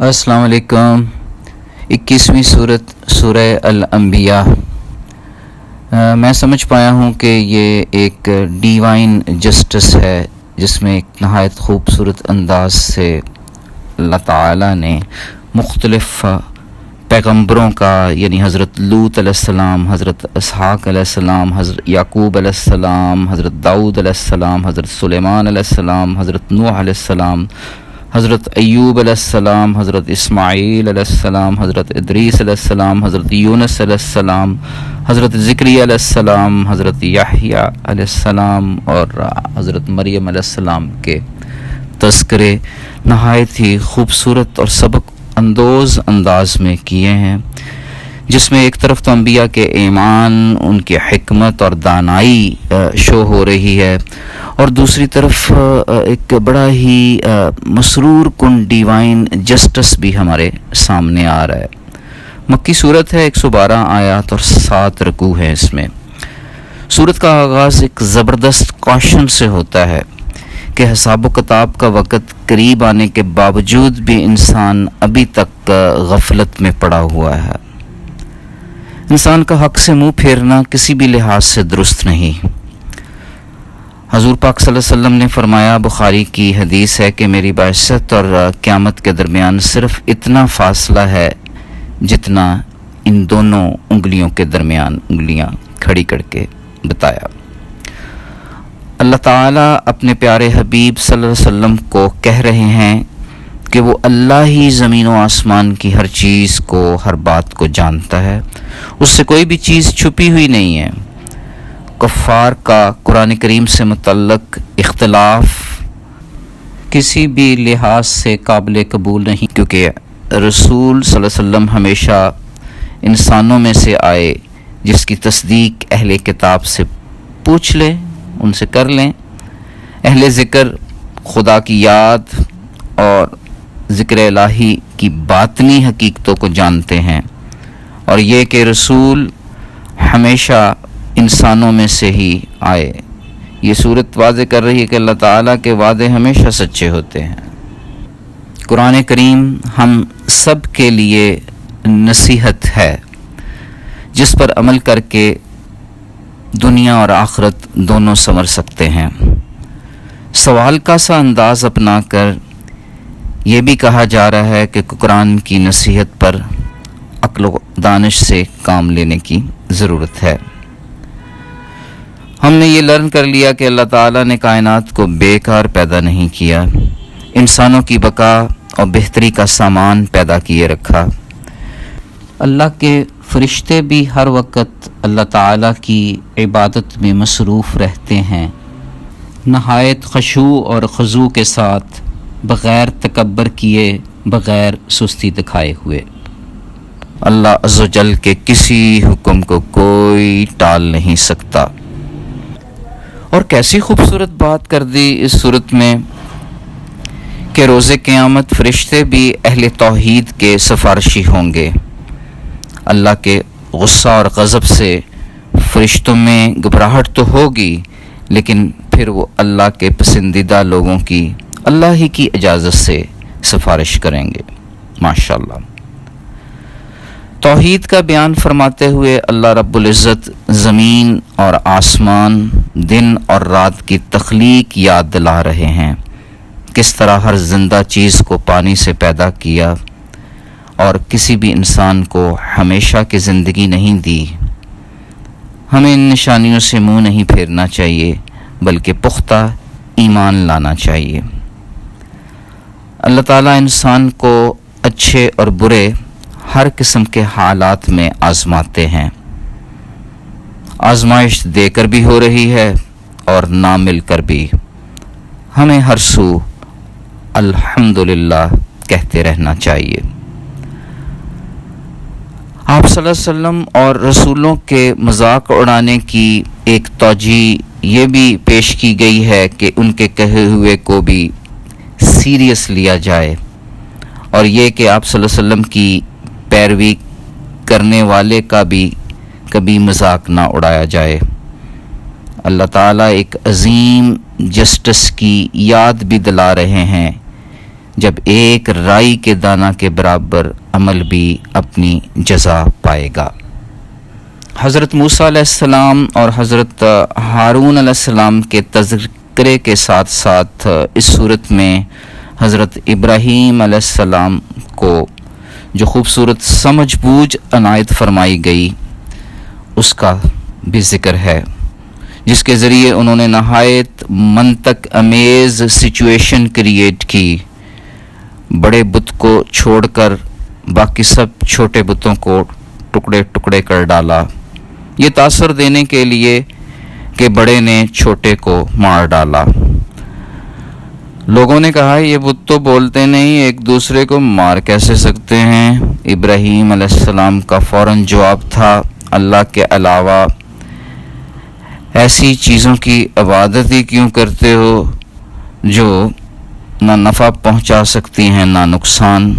अस्सलाम वालेकुम। 21वीं सूरत सूरह अल-अंबिया। मैं समझ पाया हूँ कि ये एक डिवाइन जस्टिस है जिसमें एक नहायत ख़ूबसूरत अंदाज से अल्लाह ताला ने मुख्तलिफ़ पैगम्बरों का, यानी हज़रत लूत अलैहिस्सलाम, हज़रत इसहाक़ अलैहिस्सलाम, हज़रत याकूब अलैहिस्सलाम, हज़रत दाऊद अलैहिस्सलाम, हज़रत सुलेमान अलैहिस्सलाम, हज़रत नूह अलैहिस्सलाम, हज़रत अय्यूब अलैहिस्सलाम, हज़रत इस्माईल अलैहिस्सलाम, हज़रत इदरीस अलैहिस्सलाम, हज़रत यूनुस अलैहिस्सलाम, हज़रत ज़िक्रिया अलैहिस्सलाम, हज़रत याह्या अलैहिस्सलाम और हज़रत मरियम अलैहिस्सलाम के तज़किरे नहायत ही खूबसूरत और सबक अंदोज़ अंदाज में किए हैं, जिसमें एक तरफ तो अम्बिया के ईमान, उनकी हिकमत और दानाई शो हो रही है, और दूसरी तरफ एक बड़ा ही मसरूर कुन डिवाइन जस्टिस भी हमारे सामने आ रहा है। मक्की सूरत है, 112 आयत और 7 रकू है। इसमें सूरत का आगाज़ एक ज़बरदस्त कॉशन से होता है कि हिसाब किताब का वक़्त करीब आने के बावजूद भी इंसान अभी तक गफलत में पड़ा हुआ है। इंसान का हक़ से मुँह फेरना किसी भी लिहाज से दुरुस्त नहीं। हज़ूर पाक सल्लल्लाहु अलैहि वसल्लम ने फरमाया, बुखारी की हदीस है कि मेरी बाइसत और क़यामत के दरमियान सिर्फ़ इतना फ़ासला है जितना इन दोनों उंगलियों के दरमियान उंगलियां खड़ी करके बताया। अल्लाह ताला अपने प्यारे हबीब सल्लल्लाहु अलैहि वसल्लम को कह रहे हैं कि वो अल्लाह ही ज़मीन व आसमान की हर चीज़ को, हर बात को जानता है, उससे कोई भी चीज़ छुपी हुई नहीं है। कुफ़ार का कुरान करीम से मुतल्लक़ इख्तिलाफ किसी भी लिहाज से काबिल कबूल नहीं, क्योंकि रसूल सल्लल्लाहु अलैहि वसल्लम हमेशा इंसानों में से आए जिसकी तस्दीक अहले किताब से पूछ लें, उनसे कर लें। अहले ज़िक्र खुदा की याद और ज़िक्र इलाही की बातनी हकीकतों को जानते हैं, और ये कि रसूल हमेशा इंसानों में से ही आए। ये सूरत वाज़े कर रही है कि अल्लाह ताला के वादे हमेशा सच्चे होते हैं। कुरान करीम हम सब के लिए नसीहत है, जिस पर अमल करके दुनिया और आखिरत दोनों संवर सकते हैं। सवाल का सा अंदाज़ अपना कर ये भी कहा जा रहा है कि कुरान की नसीहत पर अक्ल व दानिश से काम लेने की ज़रूरत है। हमने ये लर्न कर लिया कि अल्लाह ताला ने कायनात को बेकार पैदा नहीं किया, इंसानों की बका और बेहतरी का सामान पैदा किए रखा। अल्लाह के फ़रिश्ते भी हर वक्त अल्लाह ताला की इबादत में मसरूफ़ रहते हैं, नहायत खशू और खज़ू के साथ, बग़ैर तकब्बर किए, बग़ैर सुस्ती दिखाए हुए। अल्लाह अज़्ज़ व जल के किसी हुक्म को कोई टाल नहीं सकता। और कैसी खूबसूरत बात कर दी इस सूरत में कि रोज़े क़यामत फ़रिश्ते भी अहले तौहीद के सिफारिशी होंगे। अल्लाह के गुस्सा और गज़ब से फ़रिश्तों में घबराहट तो होगी, लेकिन फिर वो अल्लाह के पसंदीदा लोगों की अल्लाह ही की इजाज़त से सिफारिश करेंगे। माशाअल्लाह। तौहीद का बयान फरमाते हुए अल्लाह रब्बुल इज़्ज़त ज़मीन और आसमान, दिन और रात की तख्लीक याद दिला रहे हैं, किस तरह हर जिंदा चीज़ को पानी से पैदा किया और किसी भी इंसान को हमेशा की ज़िंदगी नहीं दी। हमें इन निशानियों से मुँह नहीं फेरना चाहिए, बल्कि पुख्ता ईमान लाना चाहिए। अल्लाह ताला इंसान को अच्छे और बुरे हर किस्म के हालात में आज़माते हैं। आज़माइश देकर भी हो रही है और ना मिलकर भी। हमें हर सू अल्हम्दुलिल्लाह कहते रहना चाहिए। आप सल्लल्लाहु अलैहि वसल्लम और रसूलों के मजाक उड़ाने की एक तौजी ये भी पेश की गई है कि उनके कहे हुए को भी सीरियस लिया जाए, और ये कि आप सल्लल्लाहु अलैहि वसल्लम की पैरवी करने वाले का भी कभी मजाक ना उड़ाया जाए। अल्लाह ताला एक अजीम जस्टिस की याद भी दिला रहे हैं جب ایک رائی کے دانہ کے برابر عمل بھی اپنی جزا پائے گا۔ حضرت موسیٰ علیہ السلام اور حضرت ہارون علیہ السلام کے تذکرے کے ساتھ ساتھ اس صورت میں حضرت ابراہیم علیہ السلام کو جو خوبصورت سمجھ بوجھ عنایت فرمائی گئی اس کا بھی ذکر ہے، جس کے ذریعے انہوں نے نہایت منطق امیز سچویشن کریٹ کی، بڑے بت کو چھوڑ کر باقی سب چھوٹے بتوں کو ٹکڑے ٹکڑے کر ڈالا، یہ تاثر دینے کے لیے کہ بڑے نے چھوٹے کو مار ڈالا۔ لوگوں نے کہا یہ بت تو بولتے نہیں، ایک دوسرے کو مار کیسے سکتے ہیں؟ ابراہیم علیہ السلام کا فوراً جواب تھا، اللہ کے علاوہ ایسی چیزوں کی عبادت ہی کیوں کرتے ہو جو نہ نفع پہنچا سکتی ہیں نہ نقصان۔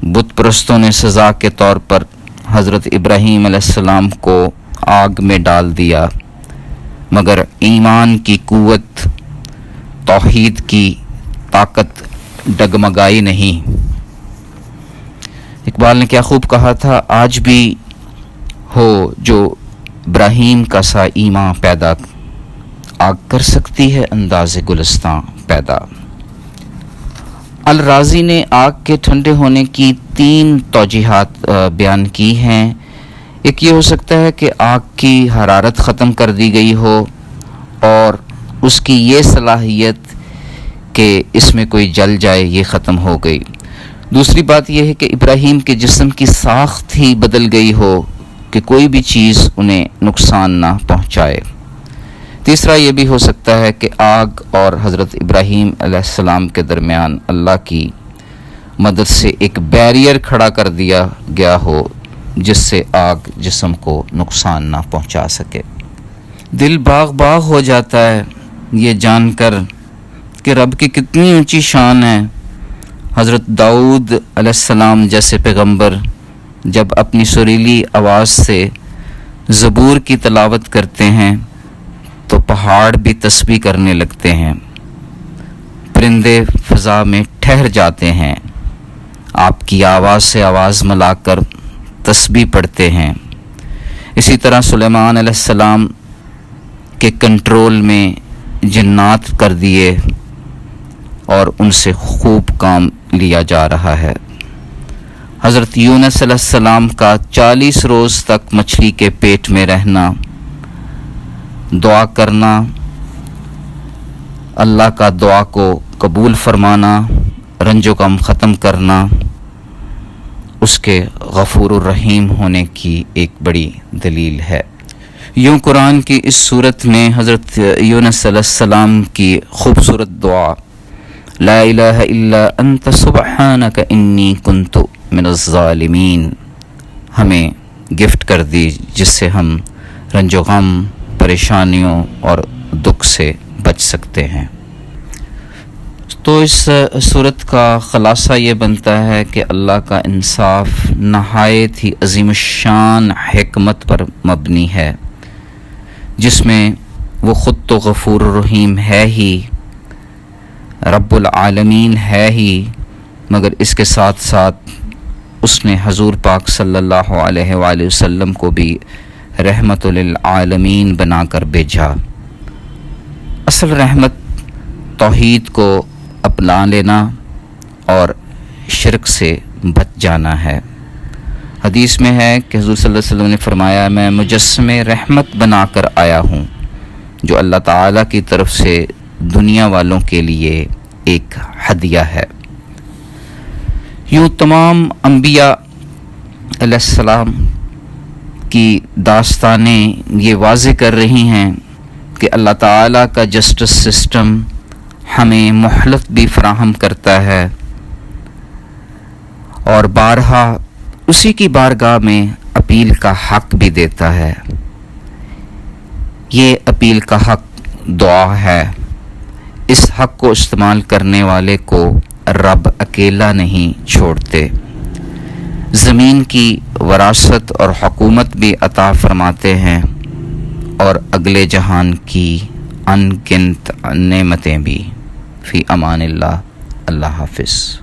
بت پرستوں نے سزا کے طور پر حضرت ابراہیم علیہ السلام کو آگ میں ڈال دیا، مگر ایمان کی قوت، توحید کی طاقت ڈگمگائی نہیں۔ اقبال نے کیا خوب کہا تھا، آج بھی ہو جو ابراہیم کا سا ایمان پیدا، آگ کر سکتی ہے انداز گلستاں پیدا۔ الرازی نے آگ کے ٹھنڈے ہونے کی 3 توجیحات بیان کی ہیں۔ ایک یہ ہو سکتا ہے کہ آگ کی حرارت ختم کر دی گئی ہو اور اس کی یہ صلاحیت کہ اس میں کوئی جل جائے یہ ختم ہو گئی۔ دوسری بات یہ ہے کہ ابراہیم کے جسم کی ساخت ہی بدل گئی ہو کہ کوئی بھی چیز انہیں نقصان نہ پہنچائے۔ تیسرا یہ بھی ہو سکتا ہے کہ آگ اور حضرت ابراہیم علیہ السلام کے درمیان اللہ کی مدد سے ایک بیریئر کھڑا کر دیا گیا ہو جس سے آگ جسم کو نقصان نہ پہنچا سکے۔ دل باغ باغ ہو جاتا ہے یہ جان کر کہ رب کی کتنی اونچی شان ہے۔ حضرت داؤد علیہ السلام جیسے پیغمبر جب اپنی سریلی آواز سے زبور کی تلاوت کرتے ہیں تو پہاڑ بھی تسبیح کرنے لگتے ہیں، پرندے فضا میں ٹھہر جاتے ہیں، آپ کی آواز سے آواز ملا کر تسبیح پڑھتے ہیں۔ اسی طرح سلیمان علیہ السلام کے کنٹرول میں جنات کر دیے اور ان سے خوب کام لیا جا رہا ہے۔ حضرت یونس علیہ السلام کا 40 روز تک مچھلی کے پیٹ میں رہنا، دعا کرنا، اللہ کا دعا کو قبول فرمانا، رنج و غم ختم کرنا، اس کے غفور الرحیم ہونے کی ایک بڑی دلیل ہے۔ یوں قرآن کی اس صورت میں حضرت یونس علیہ السلام کی خوبصورت دعا لا الہ الا انت سبحانک انی کنت من الظالمین ہمیں گفٹ کر دی، جس سے ہم رنج و غم، پریشانیوں اور دکھ سے بچ سکتے ہیں۔ تو اس صورت کا خلاصہ یہ بنتا ہے کہ اللہ کا انصاف نہایت ہی عظیم الشان حکمت پر مبنی ہے، جس میں وہ خود تو غفور الرحیم ہے ہی، رب العالمین ہے ہی، مگر اس کے ساتھ ساتھ اس نے حضور پاک صلی اللہ علیہ وآلہ وسلم کو بھی رحمت للعالمین بنا کر بھیجا۔ اصل رحمت توحید کو اپنا لینا اور شرک سے بچ جانا ہے۔ حدیث میں ہے کہ حضور صلی اللہ علیہ وسلم نے فرمایا، میں مجسم رحمت بنا کر آیا ہوں، جو اللہ تعالیٰ کی طرف سے دنیا والوں کے لیے ایک ہدیہ ہے۔ یوں تمام انبیاء علیہ السلام کی داستانیں یہ واضح کر رہی ہیں کہ اللہ تعالیٰ کا جسٹس سسٹم ہمیں مہلت بھی فراہم کرتا ہے اور بارہا اسی کی بارگاہ میں اپیل کا حق بھی دیتا ہے۔ یہ اپیل کا حق دعا ہے۔ اس حق کو استعمال کرنے والے کو رب اکیلا نہیں چھوڑتے، زمین کی وراثت اور حکومت بھی عطا فرماتے ہیں اور اگلے جہان کی ان گنت نعمتیں بھی۔ فی امان اللہ۔ اللہ حافظ.